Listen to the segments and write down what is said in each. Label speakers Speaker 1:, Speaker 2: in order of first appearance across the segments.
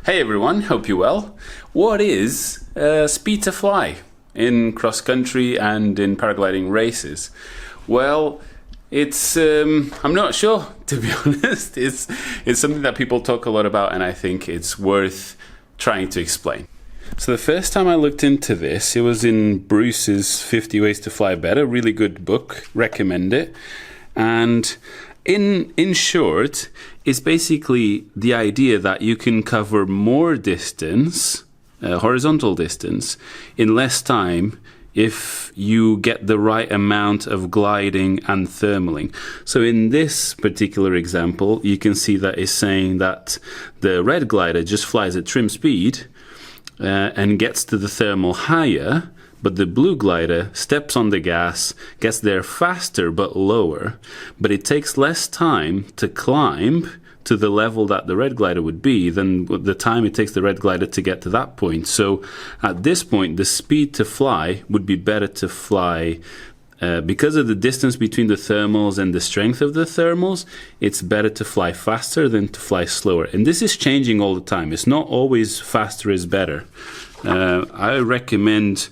Speaker 1: Hey everyone, hope you're well. What is speed to fly in cross-country and in paragliding races? Well, it's I'm not sure, to be honest. It's something that people talk a lot about, and I think it's worth trying to explain. So the first time I looked into this, it was in Bruce's 50 Ways to Fly Better, really good book, recommend it. And in short, it's basically the idea that you can cover more distance, horizontal distance, in less time if you get the right amount of gliding and thermaling. So in this particular example, you can see that it's saying that the red glider just flies at trim speed and gets to the thermal higher, but the blue glider steps on the gas, gets there faster but lower, but it takes less time to climb to the level that the red glider would be than the time it takes the red glider to get to that point. So at this point, the speed to fly would be better to fly because of the distance between the thermals and the strength of the thermals. It's better to fly faster than to fly slower. And this is changing all the time. It's not always faster is better. I recommend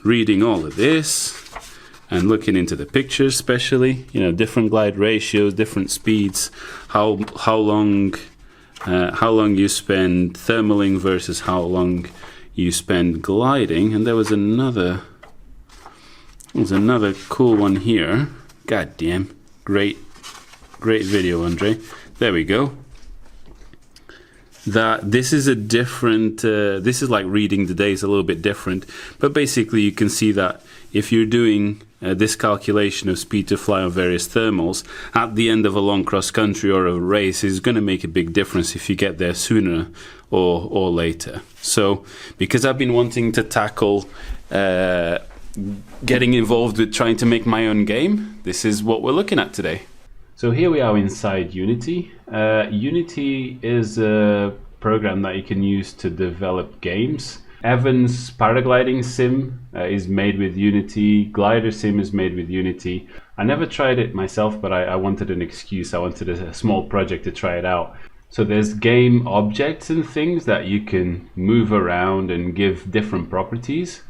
Speaker 1: reading all of this and looking into the pictures, especially, different glide ratios, different speeds, how long you spend thermaling versus how long you spend gliding. And there was another cool one here. God damn, great video, Andre. There we go. That this is a different, this is like reading the days a little bit different, but basically you can see that if you're doing this calculation of speed to fly on various thermals at the end of a long cross country or a race, is going to make a big difference if you get there sooner or later. So because I've been wanting to tackle getting involved with trying to make my own game, this is what we're looking at today. So here we are inside Unity. Unity is a program that you can use to develop games. Evan's Paragliding Sim is made with Unity. Glider Sim is made with Unity. I never tried it myself, but I wanted an excuse. I wanted a small project to try it out. So there's game objects and things that you can move around and give different properties.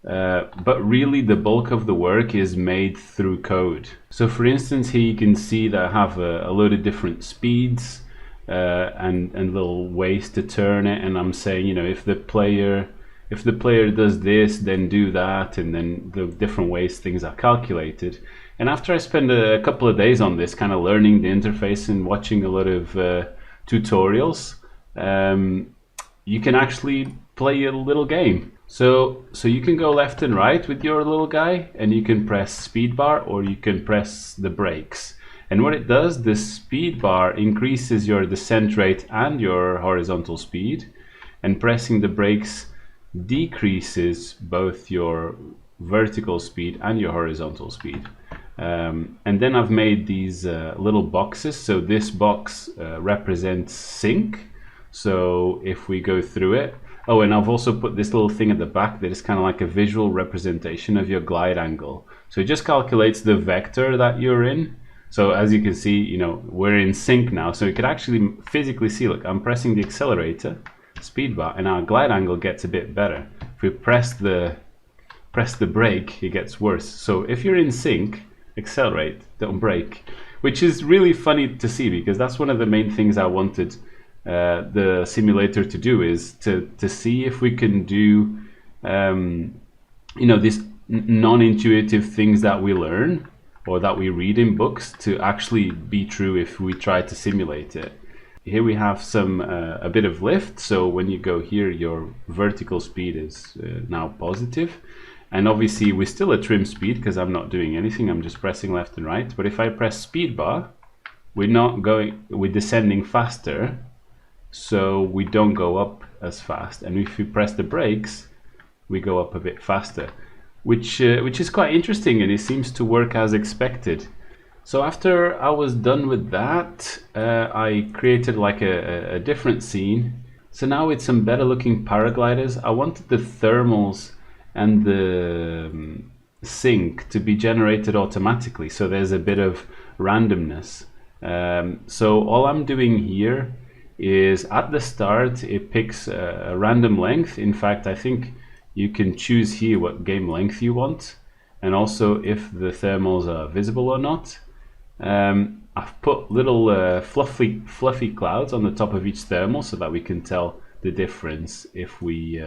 Speaker 1: But really the bulk of the work is made through code. So for instance, here you can see that I have a load of different speeds and little ways to turn it, and I'm saying, if the player does this, then do that, and then the different ways things are calculated. And after I spend a couple of days on this, kind of learning the interface and watching a lot of tutorials, you can actually play a little game. So you can go left and right with your little guy, and you can press speed bar or you can press the brakes. And what it does, the speed bar increases your descent rate and your horizontal speed, and pressing the brakes decreases both your vertical speed and your horizontal speed. And then I've made these little boxes. So this box represents sync. So if we go through it, oh, and I've also put this little thing at the back that is kind of like a visual representation of your glide angle. So it just calculates the vector that you're in. So as you can see, we're in sync now. So you could actually physically see, look, I'm pressing the accelerator, speed bar, and our glide angle gets a bit better. If we press the brake, it gets worse. So if you're in sync, accelerate, don't brake, which is really funny to see, because that's one of the main things I wanted the simulator to do, is to see if we can do these non-intuitive things that we learn or that we read in books to actually be true if we try to simulate it. Here we have a bit of lift. So when you go here, your vertical speed is now positive, and obviously we're still at trim speed because I'm not doing anything, I'm just pressing left and right. But if I press speed bar, we're descending faster, so we don't go up as fast. And if we press the brakes, we go up a bit faster, which is quite interesting, and it seems to work as expected. So after I was done with that, I created like a different scene. So now with some better looking paragliders, I wanted the thermals and the sync to be generated automatically, so there's a bit of randomness. So all I'm doing here is at the start it picks a random length. In fact, I think you can choose here what game length you want, and also if the thermals are visible or not. I've put little fluffy clouds on the top of each thermal so that we can tell the difference if we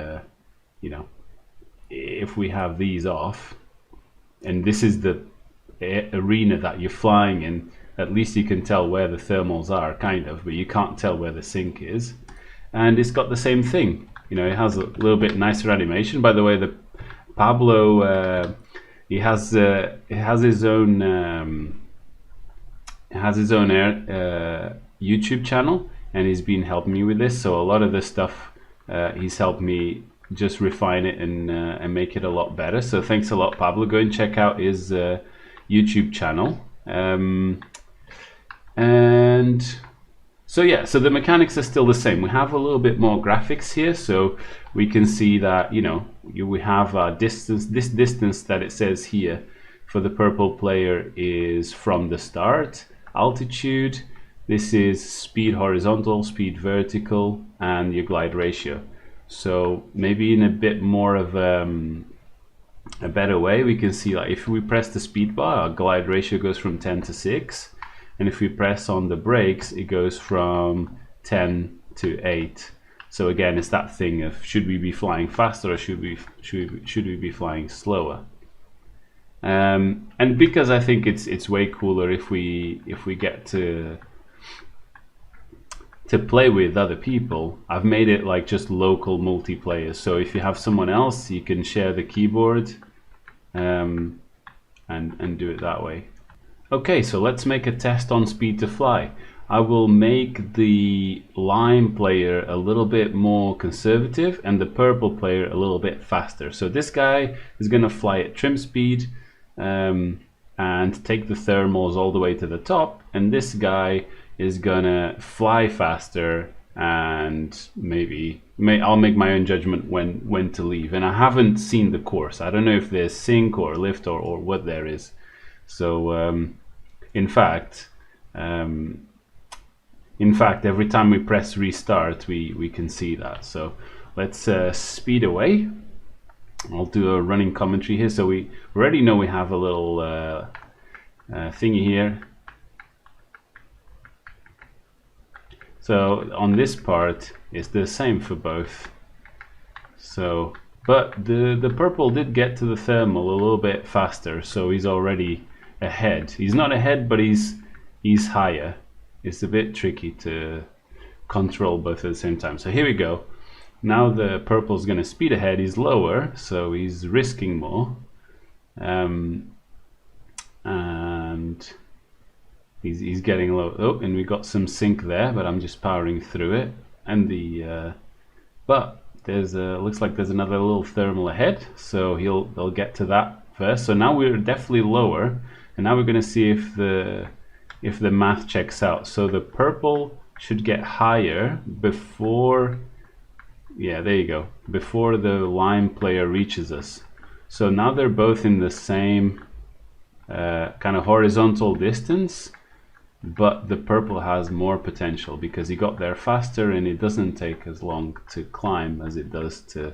Speaker 1: if we have these off. And this is the arena that you're flying in. At least you can tell where the thermals are, kind of, but you can't tell where the sink is. And it's got the same thing. You know, it has a little bit nicer animation. By the way, the Pablo, he has his own YouTube channel, and he's been helping me with this. So a lot of the stuff he's helped me just refine it and make it a lot better. So thanks a lot, Pablo. Go and check out his YouTube channel. And so yeah, so the mechanics are still the same. We have a little bit more graphics here, so we can see that, you know, we have a distance. This distance that it says here for the purple player is from the start. Altitude, this is speed horizontal, speed vertical, and your glide ratio. So maybe in a bit more of a better way, we can see, like, if we press the speed bar, our glide ratio goes from 10 to 6. And if we press on the brakes, it goes from 10 to 8. So again, it's that thing of, should we be flying faster or should we be flying slower? And because I think it's way cooler if we get to play with other people, I've made it like just local multiplayer. So if you have someone else, you can share the keyboard and do it that way. Okay, so let's make a test on speed to fly. I will make the lime player a little bit more conservative and the purple player a little bit faster. So this guy is going to fly at trim speed and take the thermals all the way to the top, and this guy is going to fly faster, and I'll make my own judgment when to leave. And I haven't seen the course. I don't know if there's sink or lift or what there is. So in fact, every time we press restart, we can see that. So let's speed away. I'll do a running commentary here. So we already know we have a little thingy here. So on this part, it's the same for both. So, but the purple did get to the thermal a little bit faster, so he's already ahead. He's not ahead, but he's higher. It's a bit tricky to control both at the same time. So here we go. Now the purple's going to speed ahead. He's lower, so he's risking more. And he's getting low. Oh, and we got some sink there, but I'm just powering through it. And but there's looks like there's another little thermal ahead, so they'll get to that first. So now we're definitely lower, and now we're going to see if the math checks out. So the purple should get higher before, yeah, there you go, before the lime player reaches us. So now they're both in the same kind of horizontal distance, but the purple has more potential because he got there faster, and it doesn't take as long to climb as it does to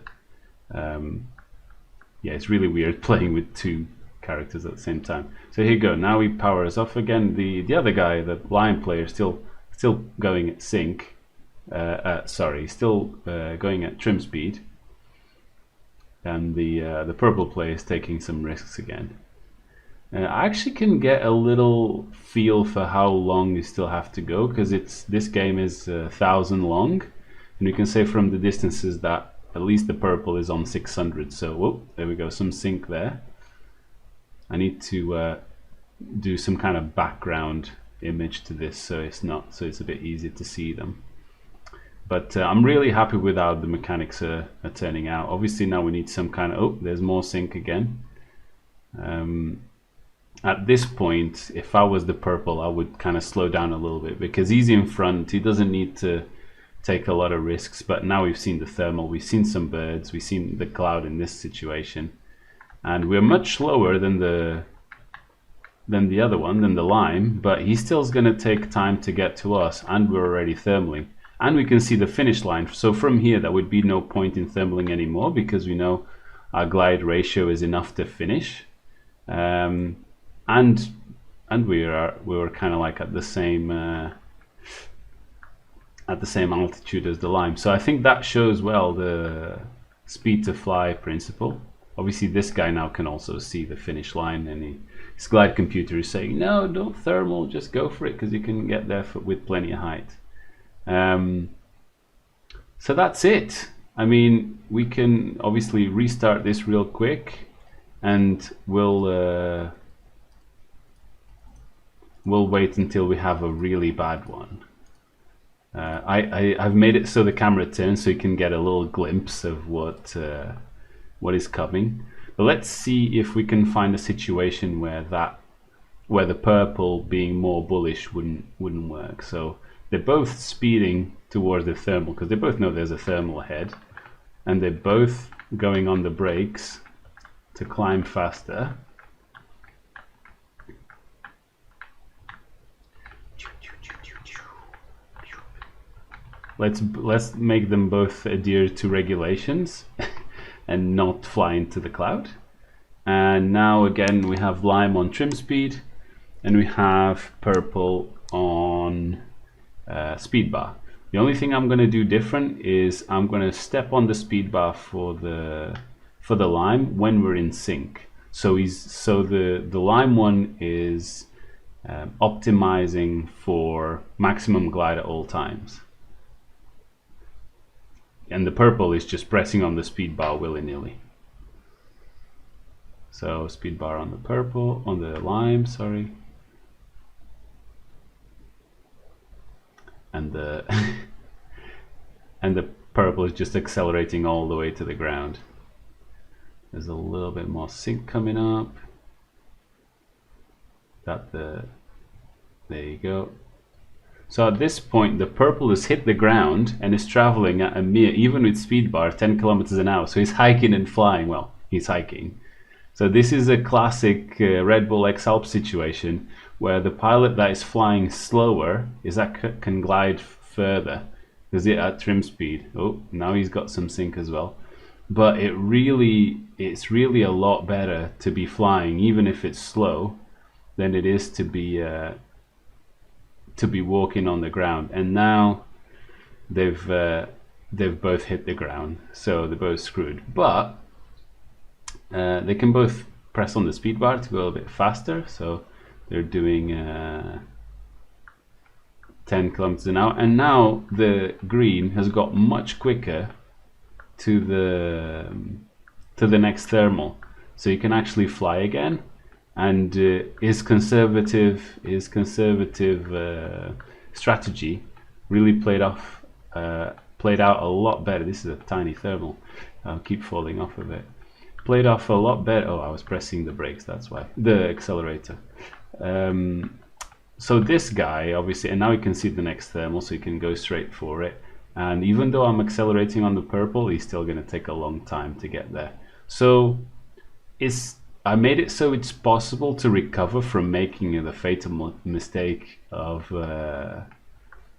Speaker 1: yeah, it's really weird playing with two characters at the same time. So here you go. Now he powers off again. The other guy, the lime player, still going at sync. Sorry, still going at trim speed. And the purple player is taking some risks again. I actually can get a little feel for how long you still have to go, because this game is 1,000 long, and you can say from the distances that at least the purple is on 600. So whoop, there we go, some sync there. I need to do some kind of background image to this, so it's a bit easier to see them. But I'm really happy with how the mechanics are turning out. Obviously now we need some kind of, oh, there's more sync again. At this point, if I was the purple, I would kind of slow down a little bit, because he's in front. He doesn't need to take a lot of risks. But now we've seen the thermal, we've seen some birds, we've seen the cloud in this situation, and we're much slower than the other one, than the lime. But he still's going to take time to get to us, and we're already thermally. and we can see the finish line. So from here there would be no point in thermaling anymore, because we know our glide ratio is enough to finish, and we were kind of like at the same altitude as the lime. So I think that shows well the speed to fly principle. Obviously this guy now can also see the finish line, and his glide computer is saying, no, don't thermal, just go for it, because you can get there with plenty of height. So that's it. I mean, we can obviously restart this real quick, and we'll wait until we have a really bad one. I've made it so the camera turns so you can get a little glimpse of what is coming. But let's see if we can find a situation where the purple being more bullish wouldn't work. So they're both speeding towards the thermal, because they both know there's a thermal ahead, and they're both going on the brakes to climb faster. Let's make them both adhere to regulations and not fly into the cloud. And now again we have lime on trim speed, and we have purple on speed bar. The only thing I'm going to do different is I'm going to step on the speed bar for the lime when we're in sync. So the lime one is optimizing for maximum glide at all times, and the purple is just pressing on the speed bar willy-nilly. So speed bar on the purple, on the lime, sorry. And the and the purple is just accelerating all the way to the ground. There's a little bit more sync coming up. There you go. So at this point the purple has hit the ground and is traveling at a mere, even with speed bar, 10 kilometers an hour. So he's hiking and flying. Well, he's hiking. So this is a classic Red Bull X-Alp situation, where the pilot that is flying slower can glide further, because it's at trim speed. Oh, now he's got some sync as well. But it's really a lot better to be flying, even if it's slow, than it is to be walking on the ground. And now they've both hit the ground, so they're both screwed. But they can both press on the speed bar to go a little bit faster. So they're doing 10 kilometers an hour, and now the green has got much quicker to the next thermal, so you can actually fly again. And his conservative strategy really played out a lot better. This is a tiny thermal. I'll keep falling off of it. Played off a lot better. Oh, I was pressing the brakes, that's why. The accelerator. So this guy, obviously, and now you can see the next thermal, so you can go straight for it. And even though I'm accelerating on the purple, he's still going to take a long time to get there. So I made it so it's possible to recover from making the fatal mistake of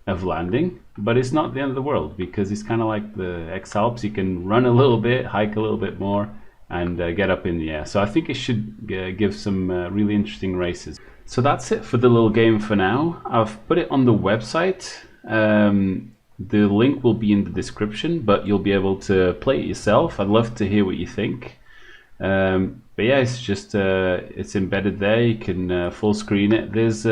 Speaker 1: landing, but it's not the end of the world, because it's kind of like the X-Alps. You can run a little bit, hike a little bit more, and get up in the air. So I think it should give some really interesting races. So that's it for the little game for now. I've put it on the website. The link will be in the description, but you'll be able to play it yourself. I'd love to hear what you think. But yeah, it's just it's embedded there. You can full screen it. There's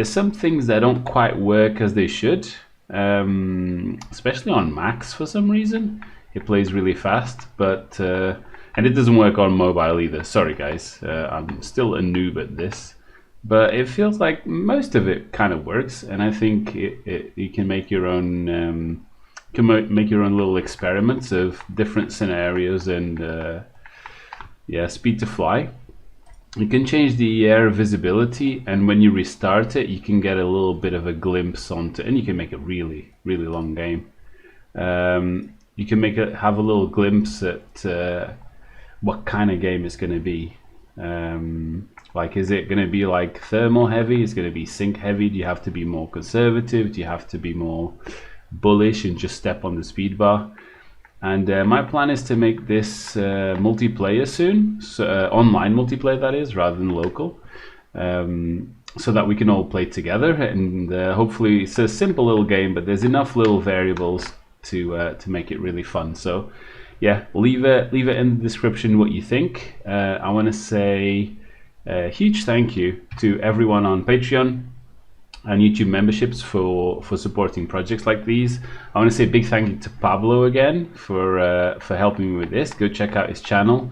Speaker 1: some things that don't quite work as they should, especially on Max for some reason. It plays really fast, but and it doesn't work on mobile either. Sorry guys, I'm still a noob at this, but it feels like most of it kind of works, and I think you can make your own make your own little experiments of different scenarios and yeah, speed to fly. You can change the air visibility, and when you restart it, you can get a little bit of a glimpse onto, and you can make a really long game. You can have a little glimpse at what kind of game it's going to be. Like, is it going to be like thermal heavy? Is it going to be sync heavy? Do you have to be more conservative? Do you have to be more bullish and just step on the speed bar. And my plan is to make this multiplayer soon, so, online multiplayer that is, rather than local, so that we can all play together. And hopefully it's a simple little game, but there's enough little variables to make it really fun. So yeah, leave it in the description what you think. I want to say a huge thank you to everyone on Patreon and YouTube memberships for supporting projects like these. I want to say a big thank you to Pablo again for helping me with this. Go check out his channel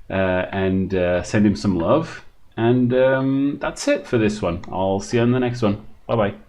Speaker 1: and send him some love. And that's it for this one. I'll see you on the next one. Bye bye.